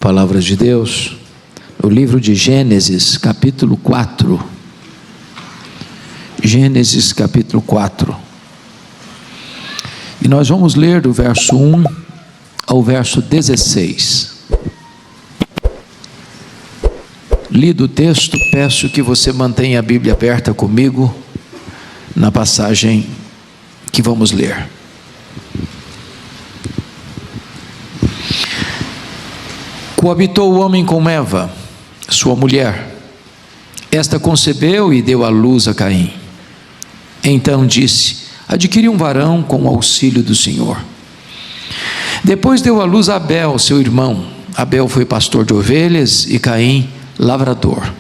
Palavra de Deus, no livro de Gênesis, capítulo 4. Gênesis, capítulo 4. E nós vamos ler do verso 1 ao verso 16. Lido o texto, peço que você mantenha a Bíblia aberta comigo na passagem que vamos ler. Coabitou o homem com Eva, sua mulher. Esta concebeu e deu à luz a Caim. Então disse: adquiri um varão com o auxílio do Senhor. Depois deu à luz a Abel, seu irmão. Abel foi pastor de ovelhas e Caim lavrador.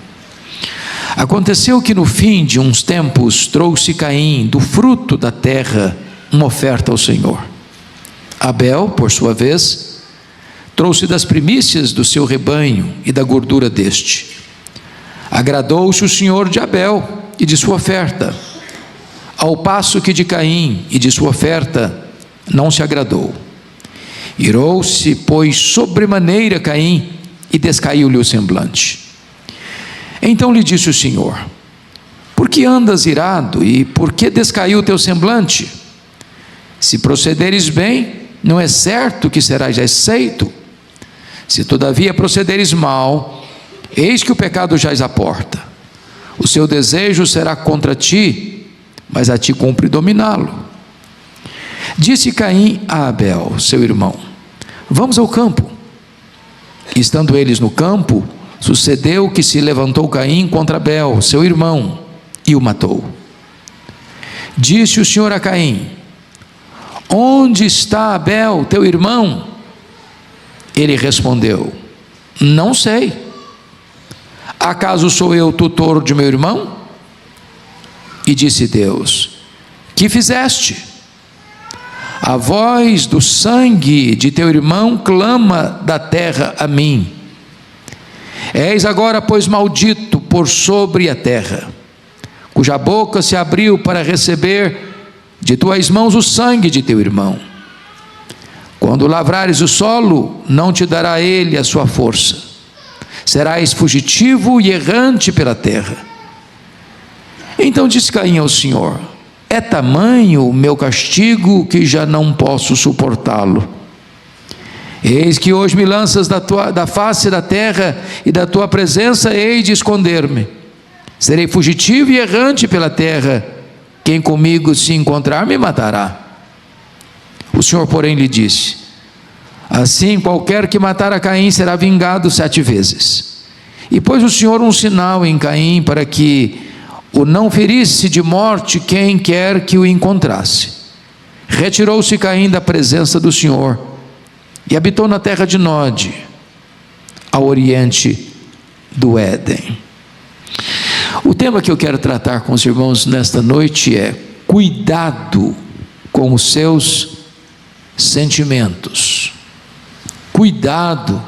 Aconteceu que no fim de uns tempos trouxe Caim do fruto da terra uma oferta ao Senhor. Abel, por sua vez, trouxe das primícias do seu rebanho e da gordura deste. Agradou-se o Senhor de Abel e de sua oferta, ao passo que de Caim e de sua oferta não se agradou. Irou-se, pois, sobremaneira Caim e descaiu-lhe o semblante. Então lhe disse o Senhor: por que andas irado e por que descaiu o teu semblante? Se procederes bem, não é certo que serás aceito. Se todavia procederes mal, eis que o pecado jaz à porta. O seu desejo será contra ti, mas a ti cumpre dominá-lo. Disse Caim a Abel, seu irmão: vamos ao campo. Estando eles no campo, sucedeu que se levantou Caim contra Abel, seu irmão, e o matou. Disse o Senhor a Caim: onde está Abel, teu irmão? Ele respondeu: não sei. Acaso sou eu tutor de meu irmão? E disse Deus: que fizeste? A voz do sangue de teu irmão clama da terra a mim. És agora, pois, maldito por sobre a terra, cuja boca se abriu para receber de tuas mãos o sangue de teu irmão. Quando lavrares o solo, não te dará ele a sua força. Serás fugitivo e errante pela terra. Então disse Caim ao Senhor: é tamanho o meu castigo que já não posso suportá-lo. Eis que hoje me lanças da face da terra, e da tua presença hei de esconder-me. Serei fugitivo e errante pela terra. Quem comigo se encontrar me matará. O Senhor, porém, lhe disse: assim qualquer que matar a Caim será vingado 7 vezes. E pôs o Senhor um sinal em Caim, para que o não ferisse de morte quem quer que o encontrasse. Retirou-se Caim da presença do Senhor e habitou na terra de Nod, ao oriente do Éden. O tema que eu quero tratar com os irmãos nesta noite é: cuidado com os seus sentimentos. Cuidado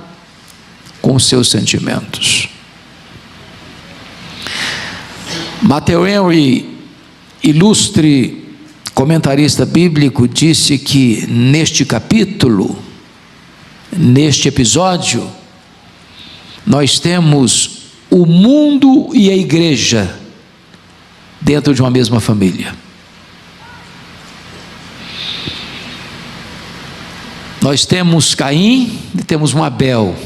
com os seus sentimentos. Matthew Henry, ilustre comentarista bíblico, disse que neste capítulo, neste episódio, nós temos o mundo e a igreja dentro de uma mesma família. Nós temos Caim e temos um Abel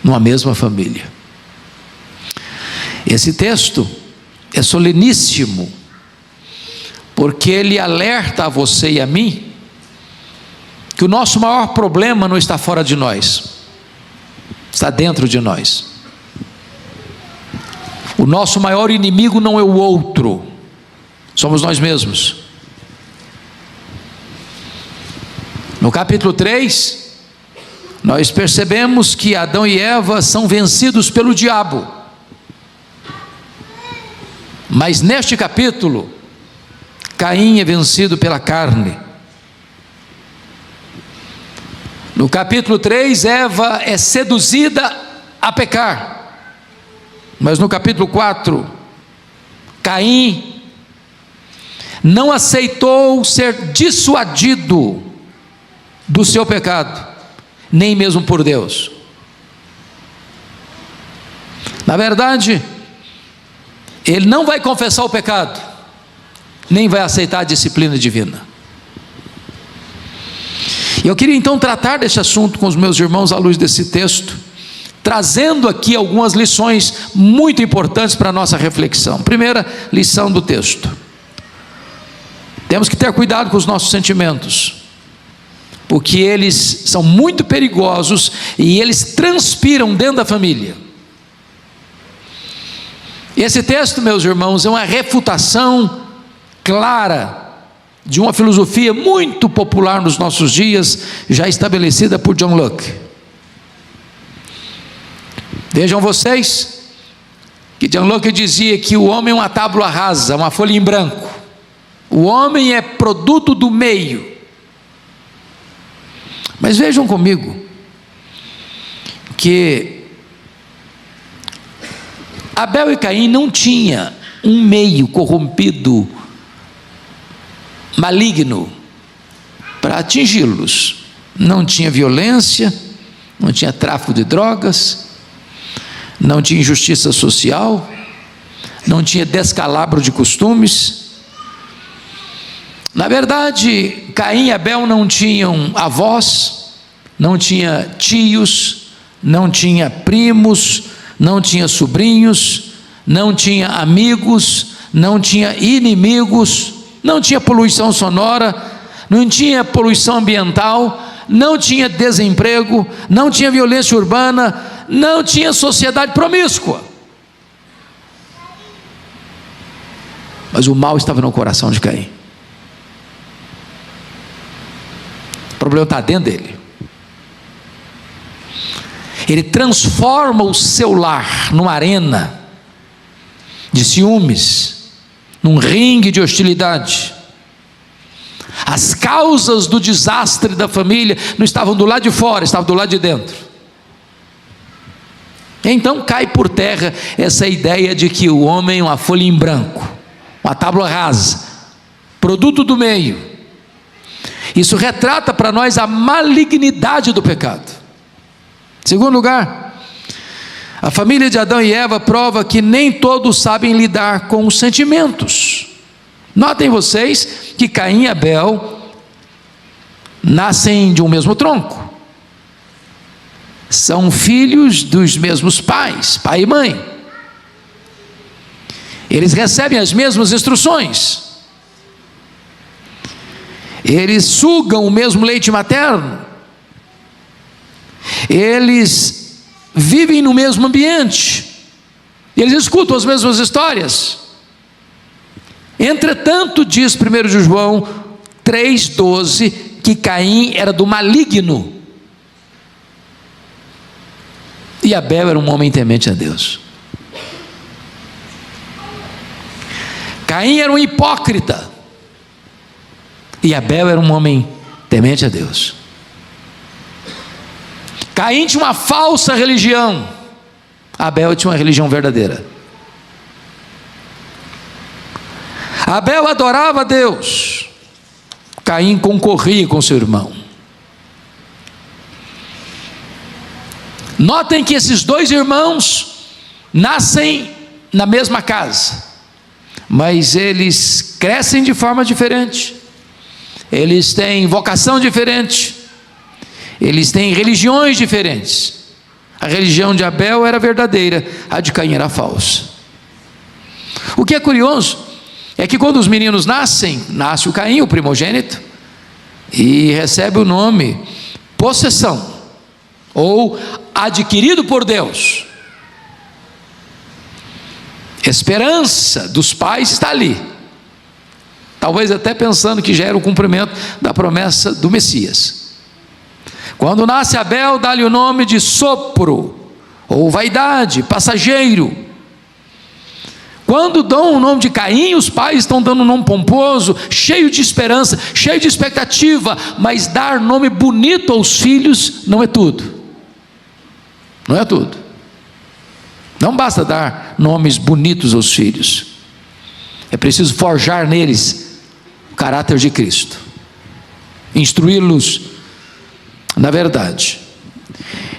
numa mesma família. Esse texto é soleníssimo, porque ele alerta a você e a mim que o nosso maior problema não está fora de nós, está dentro de nós. O nosso maior inimigo não é o outro, somos nós mesmos. No capítulo 3, nós percebemos que Adão e Eva são vencidos pelo diabo. Mas neste capítulo, Caim é vencido pela carne. No capítulo 3, Eva é seduzida a pecar. Mas no capítulo 4, Caim não aceitou ser dissuadido do seu pecado, nem mesmo por Deus. Na verdade, ele não vai confessar o pecado, nem vai aceitar a disciplina divina. Eu queria então tratar desse assunto com os meus irmãos à luz desse texto, trazendo aqui algumas lições muito importantes para a nossa reflexão. Primeira lição do texto: temos que ter cuidado com os nossos sentimentos, porque eles são muito perigosos e eles transpiram dentro da família. Esse texto, meus irmãos, é uma refutação clara de uma filosofia muito popular nos nossos dias, já estabelecida por John Locke. Vejam vocês que John Locke dizia que o homem é uma tábua rasa, uma folha em branco. O homem é produto do meio. Mas vejam comigo que Abel e Caim não tinham um meio corrompido, maligno, para atingi-los. Não tinha violência, não tinha tráfico de drogas, não tinha injustiça social, não tinha descalabro de costumes. Na verdade, Caim e Abel não tinham avós, não tinha tios, não tinha primos, não tinha sobrinhos, não tinha amigos, não tinha inimigos, não tinha poluição sonora, não tinha poluição ambiental, não tinha desemprego, não tinha violência urbana, não tinha sociedade promíscua. Mas o mal estava no coração de Caim. O problema está dentro dele. Ele transforma o seu lar numa arena de ciúmes, num ringue de hostilidade. As causas do desastre da família não estavam do lado de fora, estavam do lado de dentro. Então cai por terra essa ideia de que o homem é uma folha em branco, uma tábua rasa, produto do meio. Isso retrata para nós a malignidade do pecado. Em segundo lugar, a família de Adão e Eva prova que nem todos sabem lidar com os sentimentos. Notem vocês que Caim e Abel nascem de um mesmo tronco, são filhos dos mesmos pais, pai e mãe. Eles recebem as mesmas instruções, eles sugam o mesmo leite materno, eles vivem no mesmo ambiente, eles escutam as mesmas histórias. Entretanto, diz 1 João 3,12, que Caim era do maligno e Abel era um homem temente a Deus. Caim era um hipócrita e Abel era um homem temente a Deus. Caim tinha uma falsa religião, Abel tinha uma religião verdadeira. Abel adorava a Deus, Caim concorria com seu irmão. Notem que esses dois irmãos nascem na mesma casa, mas eles crescem de forma diferente, eles têm vocação diferente, eles têm religiões diferentes. A religião de Abel era verdadeira, a de Caim era falsa. O que é curioso é que quando os meninos nascem, nasce o Caim, o primogênito, e recebe o nome possessão, ou adquirido por Deus. Esperança dos pais está ali, talvez até pensando que já era o cumprimento da promessa do Messias. Quando nasce Abel, dá-lhe o nome de sopro, ou vaidade, passageiro. Quando dão o nome de Caim, os pais estão dando um nome pomposo, cheio de esperança, cheio de expectativa, mas dar nome bonito aos filhos não é tudo. Não é tudo. Não basta dar nomes bonitos aos filhos, é preciso forjar neles o caráter de Cristo, instruí-los na verdade.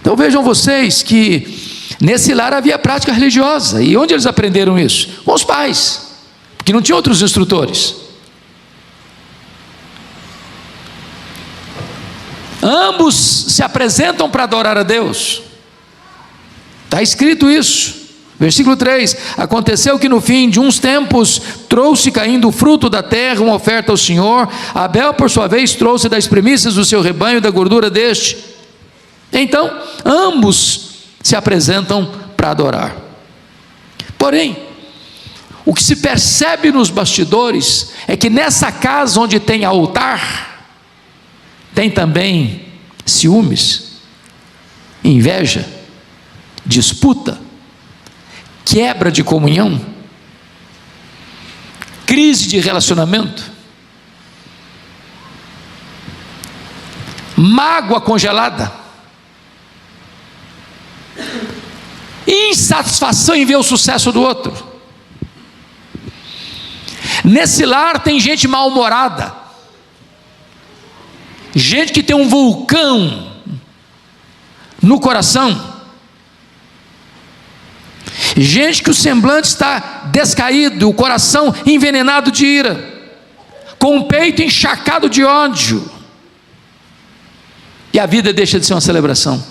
Então vejam vocês que Nesse lar havia prática religiosa. E onde eles aprenderam isso? Com os pais, porque não tinha outros instrutores. Ambos se apresentam para adorar a Deus. Está escrito isso. Versículo 3: aconteceu que no fim de uns tempos trouxe Caim do fruto da terra uma oferta ao Senhor. Abel, por sua vez, trouxe das primícias do seu rebanho, da gordura deste. Então, ambos se apresentam para adorar. Porém, o que se percebe nos bastidores é que nessa casa onde tem altar, tem também ciúmes, inveja, disputa, quebra de comunhão, crise de relacionamento, mágoa congelada, insatisfação em ver o sucesso do outro. Nesse lar tem gente mal-humorada, gente que tem um vulcão no coração, gente que o semblante está descaído, o coração envenenado de ira, com o peito encharcado de ódio, e a vida deixa de ser uma celebração.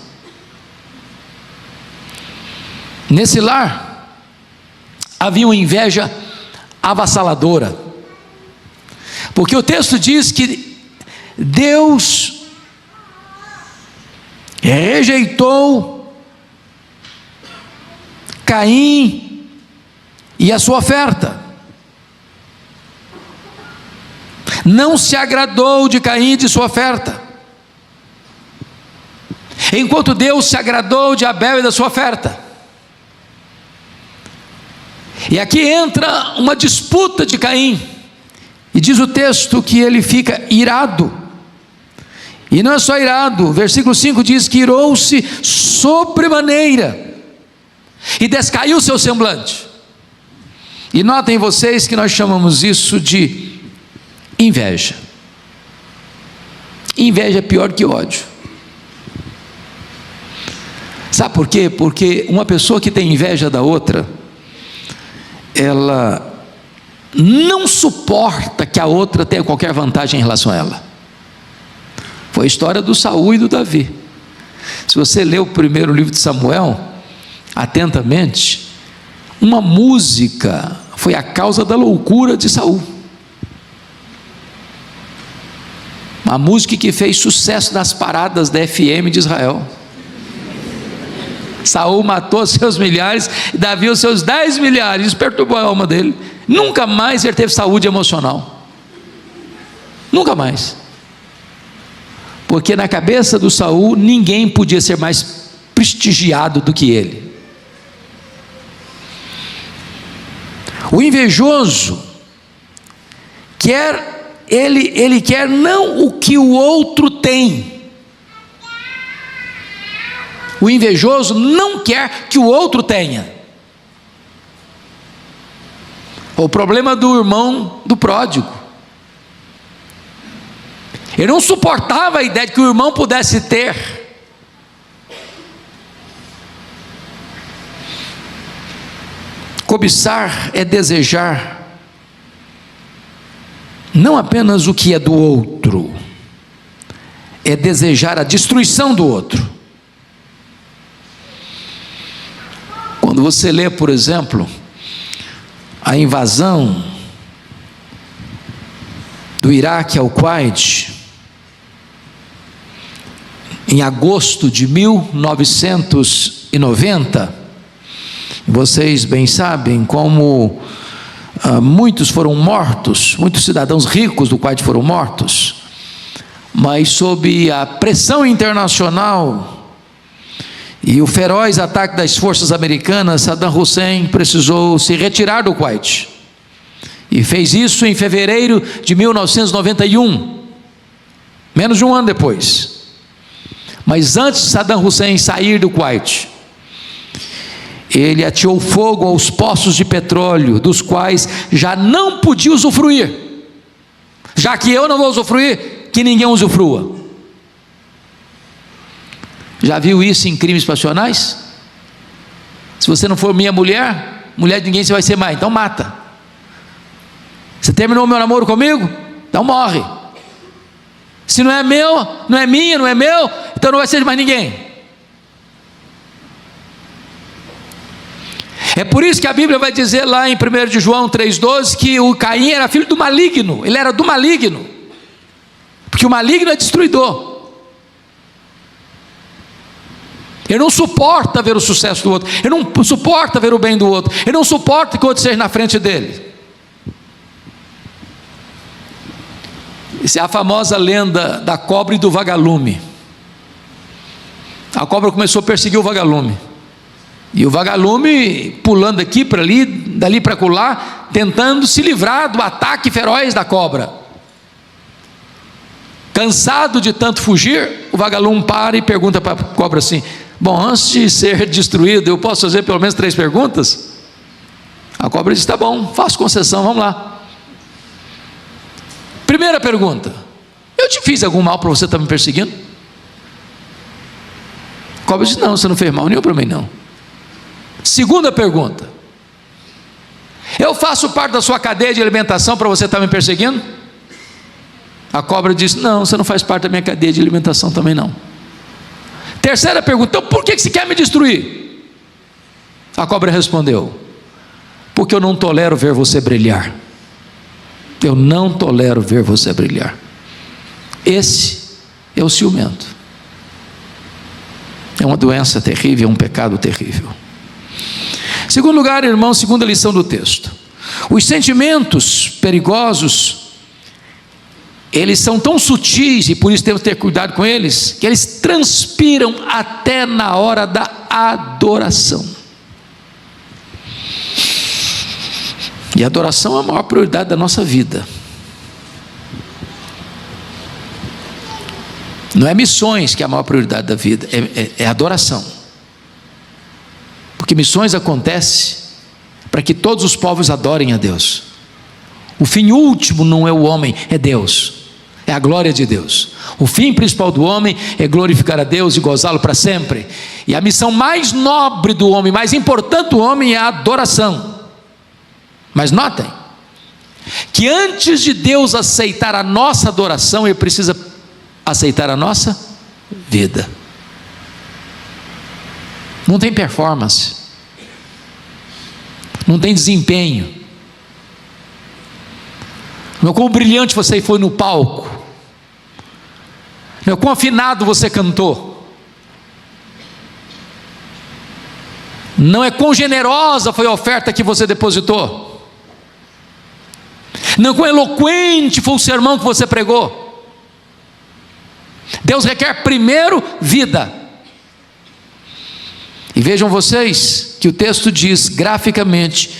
Nesse lar havia uma inveja avassaladora, porque o texto diz que Deus rejeitou Caim e a sua oferta, não se agradou de Caim e de sua oferta, enquanto Deus se agradou de Abel e da sua oferta. E aqui entra uma disputa de Caim, e diz o texto que ele fica irado, e não é só irado, versículo 5 diz que irou-se sobremaneira, e descaiu o seu semblante. E notem vocês que nós chamamos isso de inveja. Inveja é pior que ódio. Sabe por quê? Porque uma pessoa que tem inveja da outra, ela não suporta que a outra tenha qualquer vantagem em relação a ela. Foi a história do Saul e do Davi. Se você ler o primeiro livro de Samuel atentamente, uma música foi a causa da loucura de Saul. Uma música que fez sucesso nas paradas da FM de Israel. Saul matou seus milhares, Davi os seus 10 milhares, isso perturbou a alma dele. Nunca mais ele teve saúde emocional, nunca mais, porque na cabeça do Saul ninguém podia ser mais prestigiado do que ele. O invejoso quer, ele quer não o que o outro tem. O invejoso não quer que o outro tenha. O problema do irmão do pródigo, ele não suportava a ideia de que o irmão pudesse ter. Cobiçar é desejar não apenas o que é do outro, é desejar a destruição do outro. Quando você lê, por exemplo, a invasão do Iraque ao Kuwait, em agosto de 1990, vocês bem sabem como muitos foram mortos, muitos cidadãos ricos do Kuwait foram mortos, mas sob a pressão internacional e o feroz ataque das forças americanas, Saddam Hussein precisou se retirar do Kuwait, e fez isso em fevereiro de 1991, menos de um ano depois. Mas antes de Saddam Hussein sair do Kuwait, ele ateou fogo aos poços de petróleo, dos quais já não podia usufruir. Já que eu não vou usufruir, que ninguém usufrua. Já viu isso em crimes passionais? Se você não for minha mulher, mulher de ninguém você vai ser mais, então mata. Você terminou o meu namoro comigo? Então morre. Se não é meu, não é minha, não é meu, então não vai ser de mais ninguém. É por isso que a Bíblia vai dizer lá em 1 de João 3,12 que o Caim era filho do maligno. Ele era do maligno, porque o maligno é destruidor. Ele não suporta ver o sucesso do outro, ele não suporta ver o bem do outro, ele não suporta que o outro seja na frente dele. Essa é a famosa lenda da cobra e do vagalume. A cobra começou a perseguir o vagalume, e o vagalume pulando aqui para ali, dali para acolá, tentando se livrar do ataque feroz da cobra. Cansado de tanto fugir, o vagalume para e pergunta para a cobra assim: bom, antes de ser destruído, eu posso fazer pelo menos 3 perguntas? A cobra diz: tá bom, faço concessão, vamos lá. Primeira pergunta: eu te fiz algum mal para você estar me perseguindo? A cobra diz: não, você não fez mal nenhum para mim não. Segunda pergunta: eu faço parte da sua cadeia de alimentação para você estar me perseguindo? A cobra diz: não, você não faz parte da minha cadeia de alimentação também não. Terceira pergunta: então por que você quer me destruir? A cobra respondeu: porque eu não tolero ver você brilhar. Eu não tolero ver você brilhar. Esse é o ciumento. É uma doença terrível, é um pecado terrível. Segundo lugar, irmão, segunda lição do texto: os sentimentos perigosos, eles são tão sutis, e por isso temos que ter cuidado com eles, que eles transpiram até na hora da adoração. E a adoração é a maior prioridade da nossa vida. Não é missões que é a maior prioridade da vida, é adoração. Porque missões acontecem para que todos os povos adorem a Deus. O fim último não é o homem, é Deus, é a glória de Deus. O fim principal do homem é glorificar a Deus e gozá-lo para sempre. E a missão mais nobre do homem, mais importante do homem, é a adoração. Mas notem que antes de Deus aceitar a nossa adoração, Ele precisa aceitar a nossa vida. Não tem performance, não tem desempenho, não é quão brilhante você foi no palco, não é quão afinado você cantou, não é quão generosa foi a oferta que você depositou, não quão eloquente foi o sermão que você pregou. Deus requer primeiro vida. E vejam vocês que o texto diz graficamente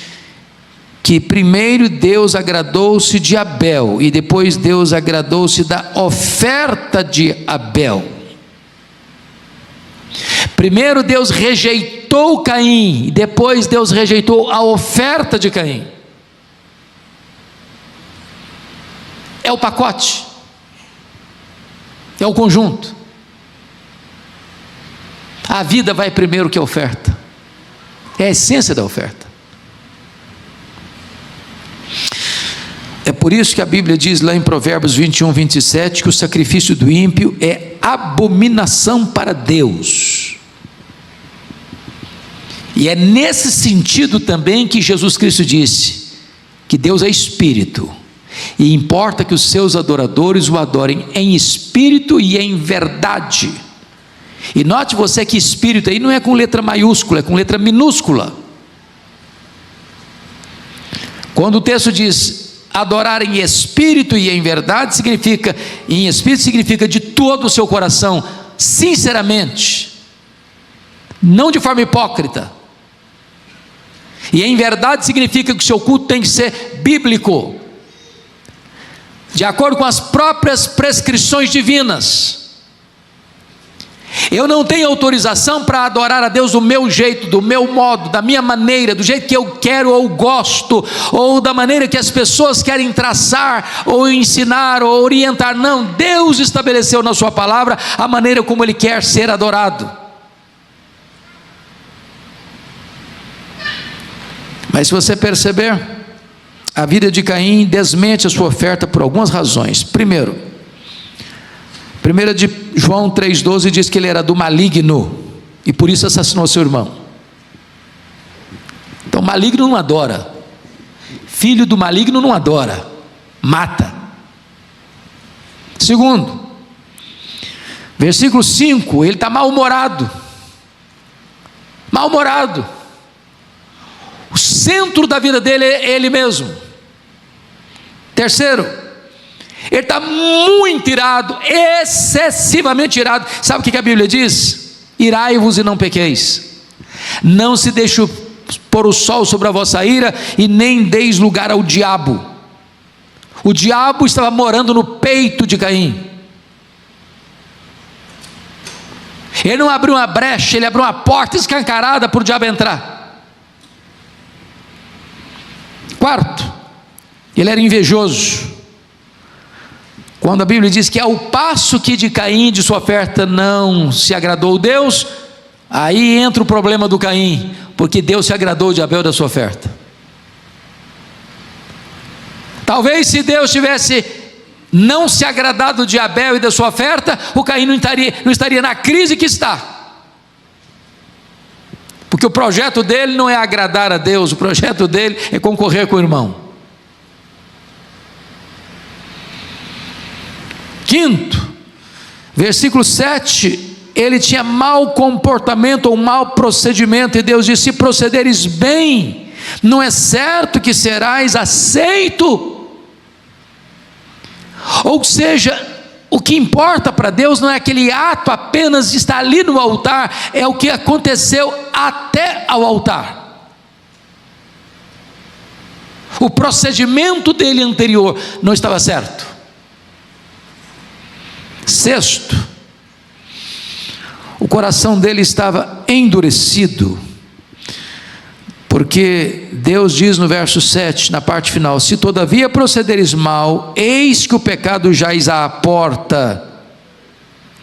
que primeiro Deus agradou-se de Abel e depois Deus agradou-se da oferta de Abel. Primeiro Deus rejeitou Caim e depois Deus rejeitou a oferta de Caim. É o pacote, é o conjunto. A vida vai primeiro que a oferta, é a essência da oferta. É por isso que a Bíblia diz lá em Provérbios 21, 27, que o sacrifício do ímpio é abominação para Deus. E é nesse sentido também que Jesus Cristo disse que Deus é espírito, e importa que os seus adoradores o adorem em espírito e em verdade. E note você que espírito aí não é com letra maiúscula, é com letra minúscula. Quando o texto diz adorar em espírito e em verdade, significa, em espírito significa de todo o seu coração, sinceramente, não de forma hipócrita. E em verdade significa que o seu culto tem que ser bíblico, de acordo com as próprias prescrições divinas. Eu não tenho autorização para adorar a Deus do meu jeito, do meu modo, da minha maneira, do jeito que eu quero ou gosto, ou da maneira que as pessoas querem traçar, ou ensinar, ou orientar. Não, Deus estabeleceu na sua palavra a maneira como Ele quer ser adorado. Mas se você perceber, a vida de Caim desmente a sua oferta por algumas razões. Primeiro, 1 de João 3,12 diz que ele era do maligno, e por isso assassinou seu irmão. Então maligno não adora, filho do maligno não adora, mata. Segundo, versículo 5, ele está mal-humorado, o centro da vida dele é ele mesmo. Terceiro, ele está muito irado, excessivamente irado. Sabe o que a Bíblia diz? Irai-vos e não pequeis, não se deixe pôr o sol sobre a vossa ira, e nem deis lugar ao diabo. O diabo estava morando no peito de Caim. Ele não abriu uma brecha, ele abriu uma porta escancarada para o diabo entrar. Quarto, ele era invejoso. Quando a Bíblia diz que ao passo que de Caim, de sua oferta, não se agradou Deus, aí entra o problema do Caim, porque Deus se agradou de Abel da sua oferta. Talvez se Deus tivesse não se agradado de Abel e da sua oferta, o Caim não estaria na crise que está, porque o projeto dele não é agradar a Deus, o projeto dele é concorrer com o irmão. Quinto, versículo 7, ele tinha mau comportamento ou mau procedimento, e Deus disse: se procederes bem, não é certo que serás aceito. Ou seja, o que importa para Deus não é aquele ato apenas de estar ali no altar, é o que aconteceu até ao altar. O procedimento dele anterior não estava certo. Sexto, o coração dele estava endurecido, porque Deus diz no verso 7, na parte final: se todavia procederes mal, eis que o pecado jaz à porta,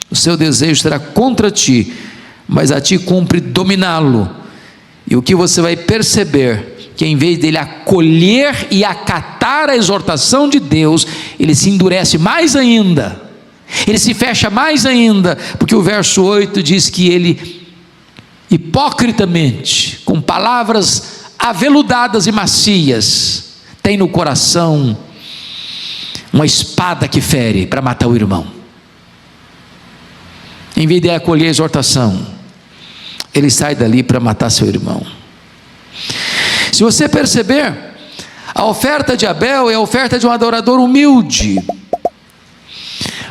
o seu desejo será contra ti, mas a ti cumpre dominá-lo. E o que você vai perceber, que em vez dele acolher e acatar a exortação de Deus, ele se endurece mais ainda, ele se fecha mais ainda, porque o verso 8 diz que ele, hipocritamente, com palavras aveludadas e macias, tem no coração uma espada que fere para matar o irmão. Em vez de acolher a exortação, ele sai dali para matar seu irmão. Se você perceber, a oferta de Abel é a oferta de um adorador humilde,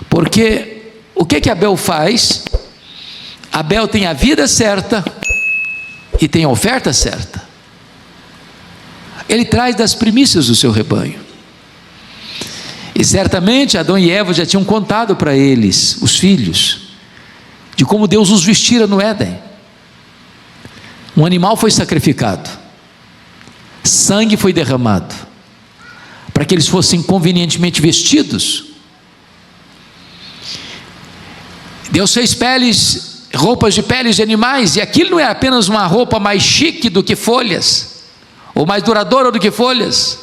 porque o que Abel faz? Abel tem a vida certa e tem a oferta certa. Ele traz das primícias do seu rebanho, e certamente Adão e Eva já tinham contado para eles, os filhos, de como Deus os vestira no Éden. Um animal foi sacrificado, sangue foi derramado, para que eles fossem convenientemente vestidos. Deus fez roupas de peles de animais, e aquilo não é apenas uma roupa mais chique do que folhas, ou mais duradoura do que folhas.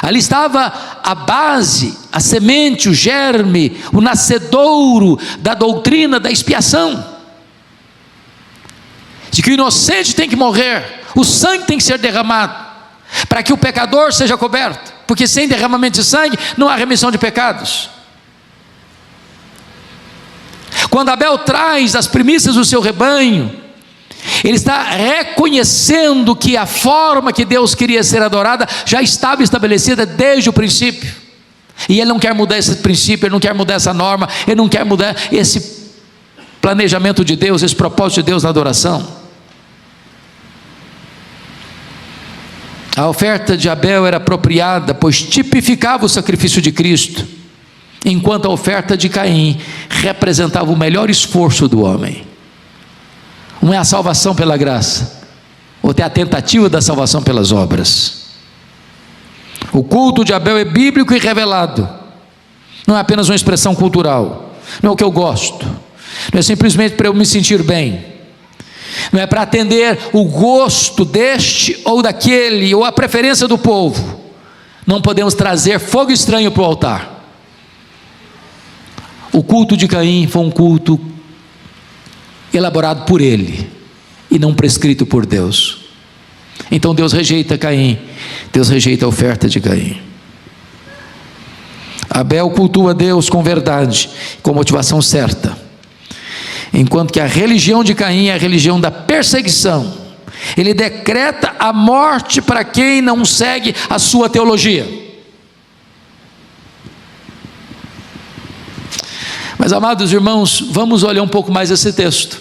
Ali estava a base, a semente, o germe, o nascedouro da doutrina da expiação, de que o inocente tem que morrer, o sangue tem que ser derramado, para que o pecador seja coberto, porque sem derramamento de sangue não há remissão de pecados. Quando Abel traz as primícias do seu rebanho, ele está reconhecendo que a forma que Deus queria ser adorada já estava estabelecida desde o princípio, e ele não quer mudar esse princípio, ele não quer mudar essa norma, ele não quer mudar esse planejamento de Deus, esse propósito de Deus na adoração. A oferta de Abel era apropriada, pois tipificava o sacrifício de Cristo, enquanto a oferta de Caim representava o melhor esforço do homem. Uma é a salvação pela graça, outra é a tentativa da salvação pelas obras. O culto de Abel é bíblico e revelado, não é apenas uma expressão cultural, não é o que eu gosto, não é simplesmente para eu me sentir bem. não é para atender o gosto deste ou daquele, ou a preferência do povo. Não podemos trazer fogo estranho para o altar. O culto de Caim foi um culto elaborado por ele e não prescrito por Deus. Então Deus rejeita Caim, Deus rejeita a oferta de Caim. Abel cultua Deus com verdade, com motivação certa, enquanto que a religião de Caim é a religião da perseguição. Ele decreta a morte para quem não segue a sua teologia. Mas, amados irmãos, vamos olhar um pouco mais esse texto,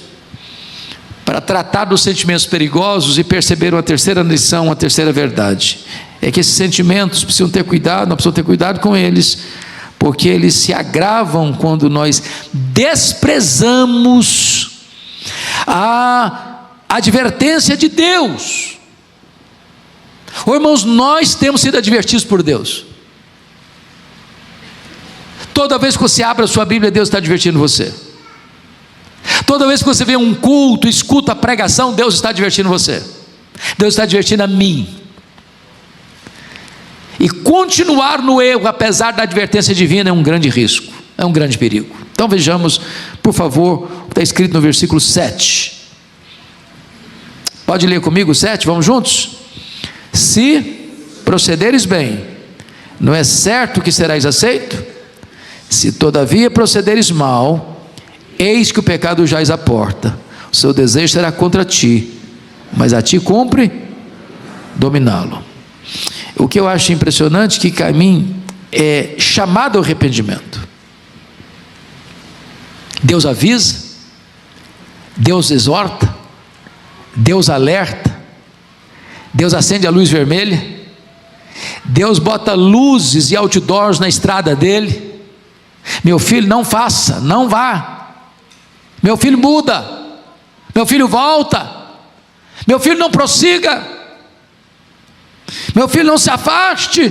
para tratar dos sentimentos perigosos e perceber uma terceira lição, uma terceira verdade. É que esses sentimentos precisam ter cuidado, nós precisamos ter cuidado com eles, porque eles se agravam quando nós desprezamos a advertência de Deus. Irmãos, nós temos sido advertidos por Deus. Toda vez que você abre a sua Bíblia, Deus está advertindo você. Toda vez que você vê um culto, escuta a pregação, Deus está advertindo você. Deus está advertindo a mim. E continuar no erro, apesar da advertência divina, é um grande risco, é um grande perigo. Então vejamos, por favor, o que está escrito no versículo 7. Pode ler comigo o 7, vamos juntos? Se procederes bem, não é certo que serás aceito? Se todavia procederes mal, eis que o pecado jaz à porta, o seu desejo será contra ti, mas a ti cumpre dominá-lo. O que eu acho impressionante é que Caim é chamado ao arrependimento. Deus avisa, Deus exorta, Deus alerta, Deus acende a luz vermelha, Deus bota luzes e outdoors na estrada dele. Meu filho, não faça, não vá. Meu filho, muda. Meu filho, volta. Meu filho, não prossiga. Meu filho, não se afaste.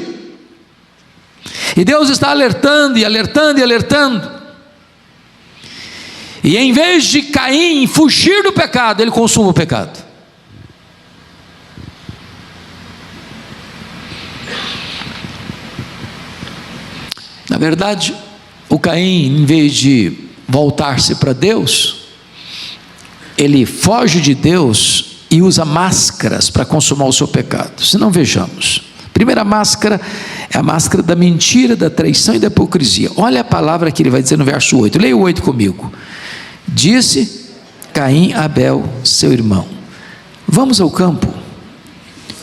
E Deus está alertando e alertando e alertando. E em vez de Caim fugir do pecado, ele consuma o pecado. Na verdade, o Caim, em vez de voltar-se para Deus, ele foge de Deus e usa máscaras para consumar o seu pecado. Se não, vejamos. A primeira máscara é a máscara da mentira, da traição e da hipocrisia. Olha a palavra que ele vai dizer no verso 8. Leia o 8 comigo. Disse Caim a Abel, seu irmão: vamos ao campo.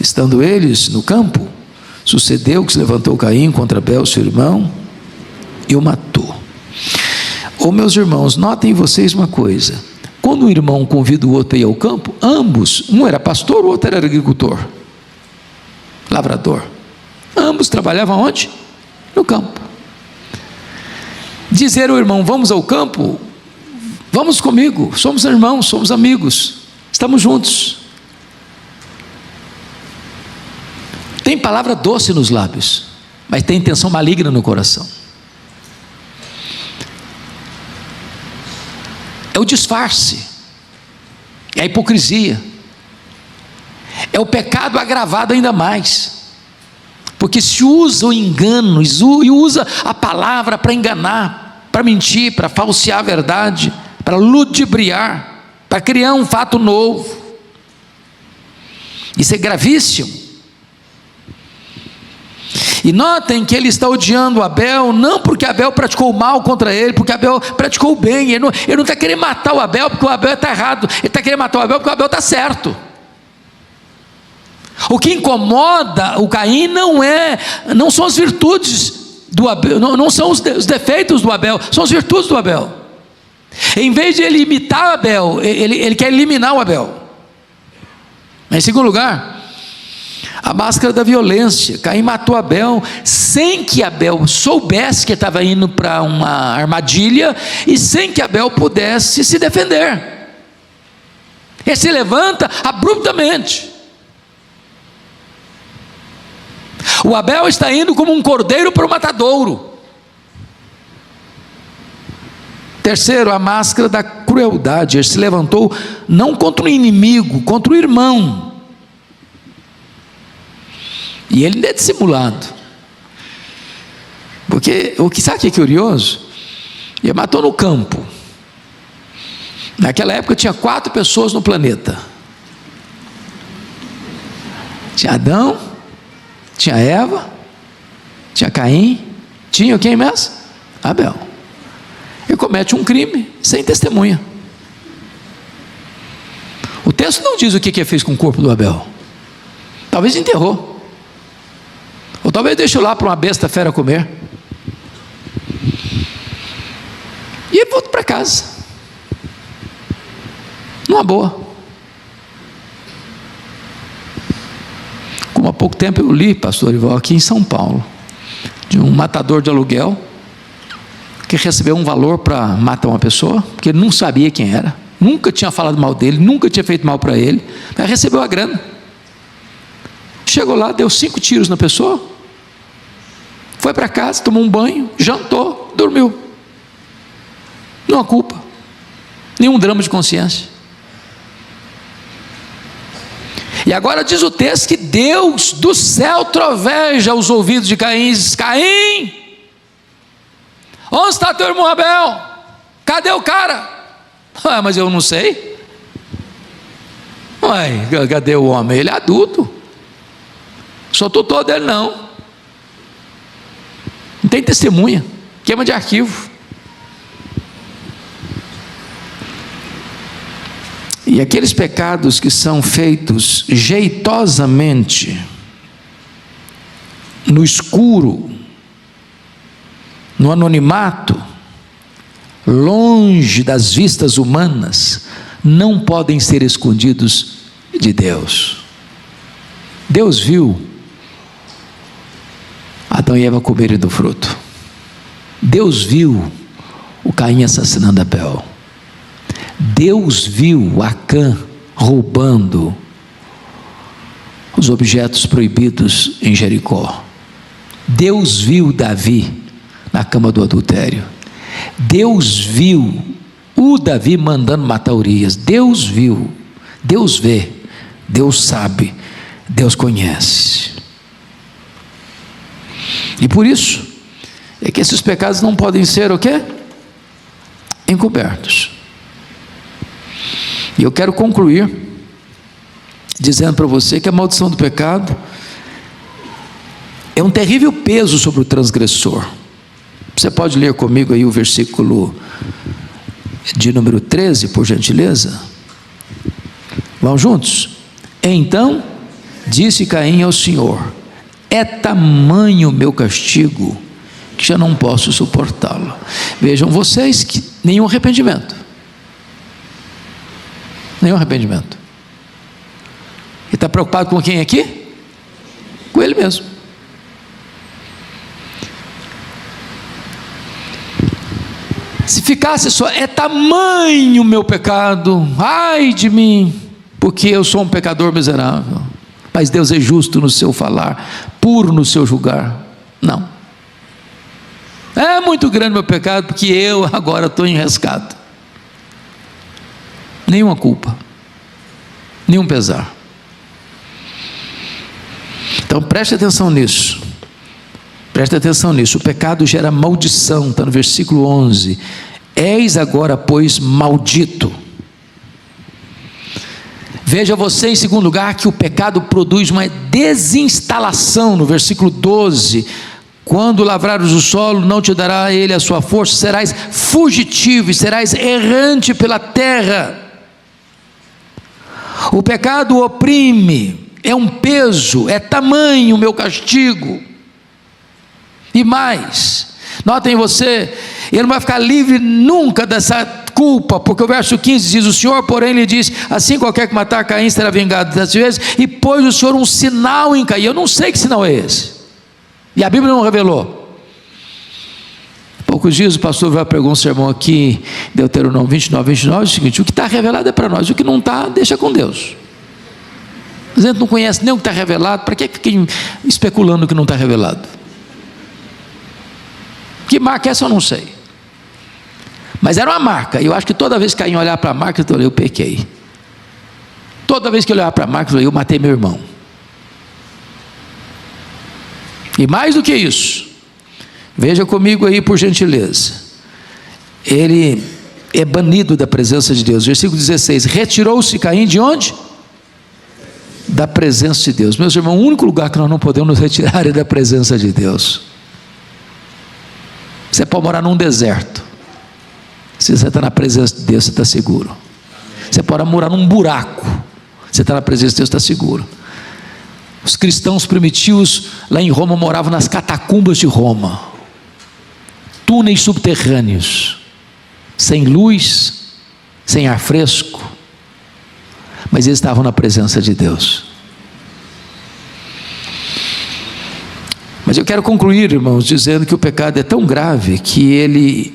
Estando eles no campo, sucedeu que se levantou Caim contra Abel, seu irmão, e o matou. Meus irmãos, notem vocês uma coisa: quando um irmão convida o outro a ir ao campo, ambos, um era pastor, o outro era agricultor, lavrador, ambos trabalhavam onde? No campo. Dizer ao irmão: vamos ao campo, vamos comigo, somos irmãos, somos amigos, estamos juntos. Tem palavra doce nos lábios, mas tem intenção maligna no coração. É o disfarce, é a hipocrisia, é o pecado agravado ainda mais, porque se usa o engano e usa a palavra para enganar, para mentir, para falsear a verdade, para ludibriar, para criar um fato novo. Isso é gravíssimo. E notem que ele está odiando Abel, não porque Abel praticou mal contra ele, porque Abel praticou o bem. Ele não está querendo matar o Abel porque o Abel está errado, ele está querendo matar o Abel porque o Abel está certo. O que incomoda o Caim não são as virtudes do Abel, não são os defeitos do Abel, são as virtudes do Abel. Em vez de ele imitar Abel, ele quer eliminar o Abel. Em segundo lugar, a máscara da violência. Caim matou Abel sem que Abel soubesse que estava indo para uma armadilha e sem que Abel pudesse se defender. Ele se levanta abruptamente. O Abel está indo como um cordeiro para o matadouro. Terceiro, a máscara da crueldade. Ele se levantou não contra o inimigo, contra o irmão. E ele ainda é dissimulado. Porque sabe o que é curioso? Ele matou no campo. Naquela época tinha 4 pessoas no planeta. Tinha Adão, tinha Eva, tinha Caim, tinha quem mesmo? Abel. Ele comete um crime sem testemunha. O texto não diz o que ele fez com o corpo do Abel. Talvez enterrou. Ou talvez deixou lá para uma besta fera comer. E ele volta para casa. Numa boa. Como há pouco tempo eu li, pastor Ival, aqui em São Paulo, de um matador de aluguel que recebeu um valor para matar uma pessoa, porque ele não sabia quem era, nunca tinha falado mal dele, nunca tinha feito mal para ele, mas recebeu a grana. Chegou lá, deu 5 tiros na pessoa, foi para casa, tomou um banho, jantou, dormiu. Não há culpa, nenhum drama de consciência. E agora diz o texto que Deus do céu troveja os ouvidos de Caim e diz: Caim, onde está teu irmão Abel? Cadê o cara? Ah, mas eu não sei. Ué, cadê o homem? Ele é adulto. Sou tutor dele não. Não tem testemunha. Queima de arquivo. E aqueles pecados que são feitos jeitosamente, no escuro, no anonimato, longe das vistas humanas, não podem ser escondidos de Deus. Deus viu Adão e Eva comerem do fruto. Deus viu o Caim assassinando Abel. Deus viu Acã roubando os objetos proibidos em Jericó. Deus viu Davi na cama do adultério. Deus viu o Davi mandando matar Urias. Deus viu, Deus vê, Deus sabe, Deus conhece. E por isso é que esses pecados não podem ser o quê? Encobertos. E eu quero concluir dizendo para você que a maldição do pecado é um terrível peso sobre o transgressor. Você pode ler comigo aí o versículo de número 13, por gentileza? Vamos juntos? Então disse Caim ao Senhor: é tamanho o meu castigo que já não posso suportá-lo. Vejam vocês que nenhum arrependimento. Nenhum arrependimento. Ele está preocupado com quem aqui? Com ele mesmo. Se ficasse só, é tamanho o meu pecado, ai de mim, porque eu sou um pecador miserável. Mas Deus é justo no seu falar, puro no seu julgar. Não. É muito grande o meu pecado, porque eu agora estou enrescado. Nenhuma culpa, nenhum pesar. Então preste atenção nisso. Preste atenção nisso. O pecado gera maldição, está no versículo 11. És agora, pois, maldito. Veja você, em segundo lugar, que o pecado produz uma desinstalação, no versículo 12. Quando lavrares o solo, não te dará ele a sua força, serás fugitivo e serás errante pela terra. O pecado oprime, é um peso, é tamanho o meu castigo. E mais, notem você, ele não vai ficar livre nunca dessa culpa, porque o verso 15 diz: o Senhor porém lhe diz, assim qualquer que matar Caim será vingado 10 vezes, e pôs o Senhor um sinal em Caim. Eu não sei que sinal é esse, e a Bíblia não revelou. Poucos dias o pastor vai pregar um sermão aqui, Deuteronômio 29, é o seguinte: o que está revelado é para nós, o que não está, deixa com Deus. A gente não conhece nem o que está revelado, para que fica especulando o que não está revelado? Que marca essa eu não sei. Mas era uma marca. E eu acho que toda vez que Caim olhava para a marca, eu pequei. Toda vez que eu olhava para a marca, eu matei meu irmão. E mais do que isso, veja comigo aí por gentileza, ele é banido da presença de Deus. Versículo 16, retirou-se Caim de onde? Da presença de Deus. Meus irmãos, o único lugar que nós não podemos nos retirar é da presença de Deus. Você pode morar num deserto, se você está na presença de Deus, você está seguro. Você pode morar num buraco, você está na presença de Deus, está seguro. Os cristãos primitivos lá em Roma moravam nas catacumbas de Roma, túneis subterrâneos, sem luz, sem ar fresco, mas eles estavam na presença de Deus. Mas eu quero concluir, irmãos, dizendo que o pecado é tão grave que ele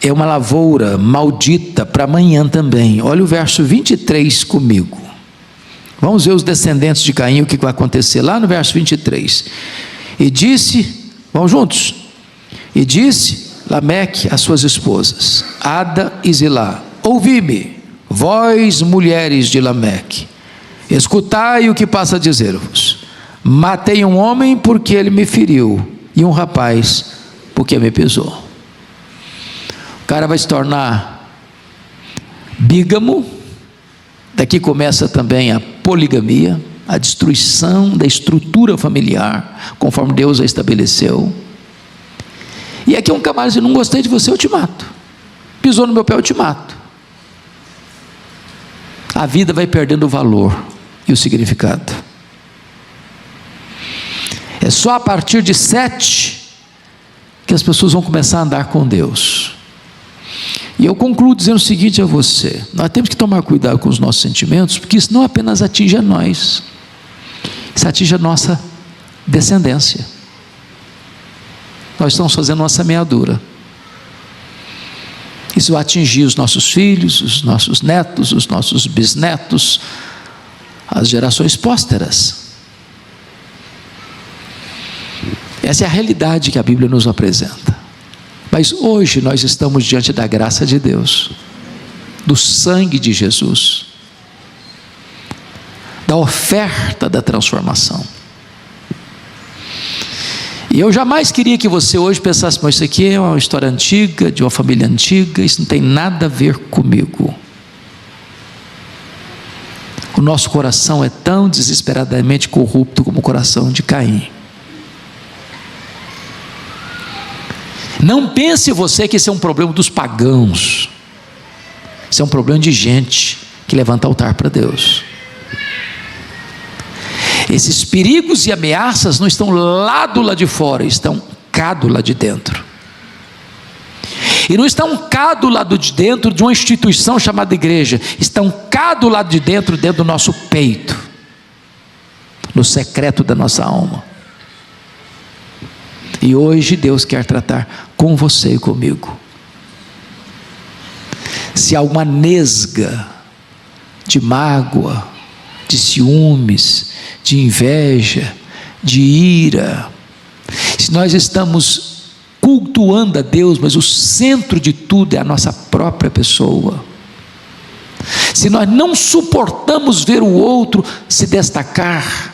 é uma lavoura maldita para amanhã também. Olha o verso 23 comigo. Vamos ver os descendentes de Caim, o que vai acontecer lá no verso 23. E disse, vamos juntos? E disse Lameque às suas esposas, Ada e Zilá, ouvi-me, vós mulheres de Lameque, escutai o que passa a dizer-vos. Matei um homem porque ele me feriu, e um rapaz porque me pisou. O cara vai se tornar bígamo. Daqui começa também a poligamia, a destruição da estrutura familiar, conforme Deus a estabeleceu. E aqui um camarada diz, não gostei de você, eu te mato. Pisou no meu pé, eu te mato. A vida vai perdendo o valor e o significado. É só a partir de 7 que as pessoas vão começar a andar com Deus. E eu concluo dizendo o seguinte a você: nós temos que tomar cuidado com os nossos sentimentos, porque isso não apenas atinge a nós, isso atinge a nossa descendência. Nós estamos fazendo uma semeadura. Isso vai atingir os nossos filhos, os nossos netos, os nossos bisnetos, as gerações pósteras. Essa é a realidade que a Bíblia nos apresenta. Mas hoje nós estamos diante da graça de Deus, do sangue de Jesus, da oferta da transformação. E eu jamais queria que você hoje pensasse, mas isso aqui é uma história antiga, de uma família antiga, isso não tem nada a ver comigo. O nosso coração é tão desesperadamente corrupto como o coração de Caim. Não pense você que esse é um problema dos pagãos. Isso é um problema de gente que levanta altar para Deus. Esses perigos e ameaças não estão lá do lado de fora, estão cá do lado de dentro. E não estão cá do lado de dentro de uma instituição chamada igreja, estão cá do lado de dentro, dentro do nosso peito, no secreto da nossa alma. E hoje Deus quer tratar com você e comigo. Se há uma nesga de mágoa, de ciúmes, de inveja, de ira, se nós estamos cultuando a Deus, mas o centro de tudo é a nossa própria pessoa, se nós não suportamos ver o outro se destacar,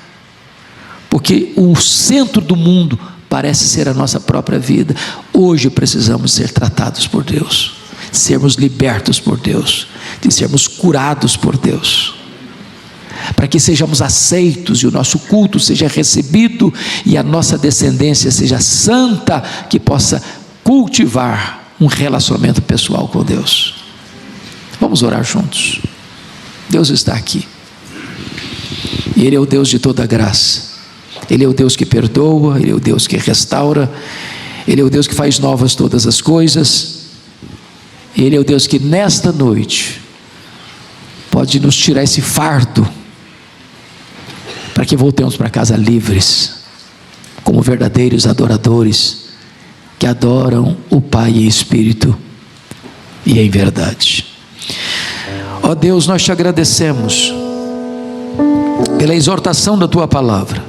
porque o centro do mundo parece ser a nossa própria vida, hoje precisamos ser tratados por Deus, sermos libertos por Deus, de sermos curados por Deus, para que sejamos aceitos e o nosso culto seja recebido e a nossa descendência seja santa, que possa cultivar um relacionamento pessoal com Deus. Vamos orar juntos. Deus está aqui, e Ele é o Deus de toda graça. Ele é o Deus que perdoa, Ele é o Deus que restaura, Ele é o Deus que faz novas todas as coisas. Ele é o Deus que nesta noite pode nos tirar esse fardo, para que voltemos para casa livres, como verdadeiros adoradores, que adoram o Pai em espírito e em verdade. Ó Deus, nós te agradecemos pela exortação da Tua palavra.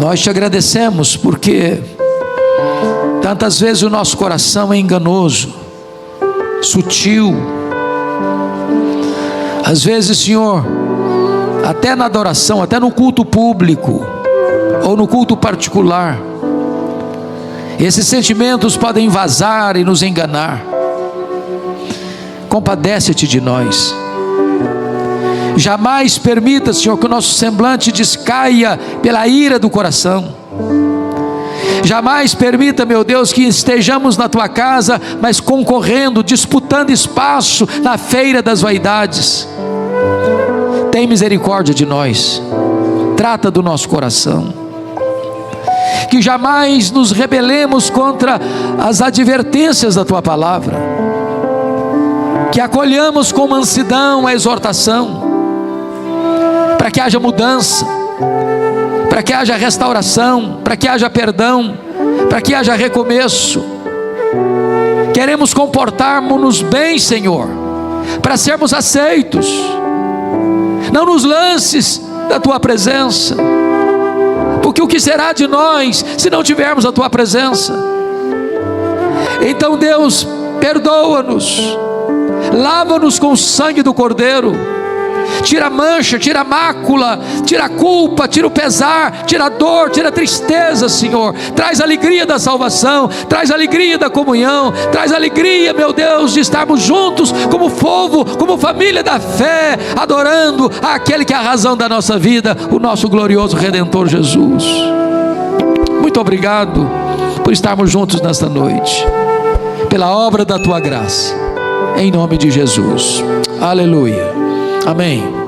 Nós te agradecemos porque Tantas vezes o nosso coração é enganoso, sutil. Às vezes, Senhor, até na adoração, até no culto público ou no culto particular, esses sentimentos podem vazar e nos enganar. Compadece-te de nós. Jamais permita, Senhor, que o nosso semblante descaia pela ira do coração. Jamais permita, meu Deus, que estejamos na tua casa, mas concorrendo, disputando espaço na feira das vaidades. Tem misericórdia de nós. Trata do nosso coração. Que jamais nos rebelemos contra as advertências da tua palavra. Que acolhamos com mansidão a exortação, para que haja mudança, para que haja restauração, para que haja perdão, para que haja recomeço. Queremos comportarmos-nos bem, Senhor, para sermos aceitos. Não nos lances da tua presença, porque o que será de nós se não tivermos a tua presença? Então, Deus, perdoa-nos, lava-nos com o sangue do Cordeiro, tira a mancha, tira a mácula, tira a culpa, tira o pesar, tira a dor, tira a tristeza, Senhor. Traz a alegria da salvação, traz a alegria da comunhão, traz a alegria, meu Deus, de estarmos juntos como povo, como família da fé, adorando aquele que é a razão da nossa vida, o nosso glorioso Redentor Jesus. Muito obrigado por estarmos juntos nesta noite, pela obra da tua graça, em nome de Jesus. Aleluia. Amém.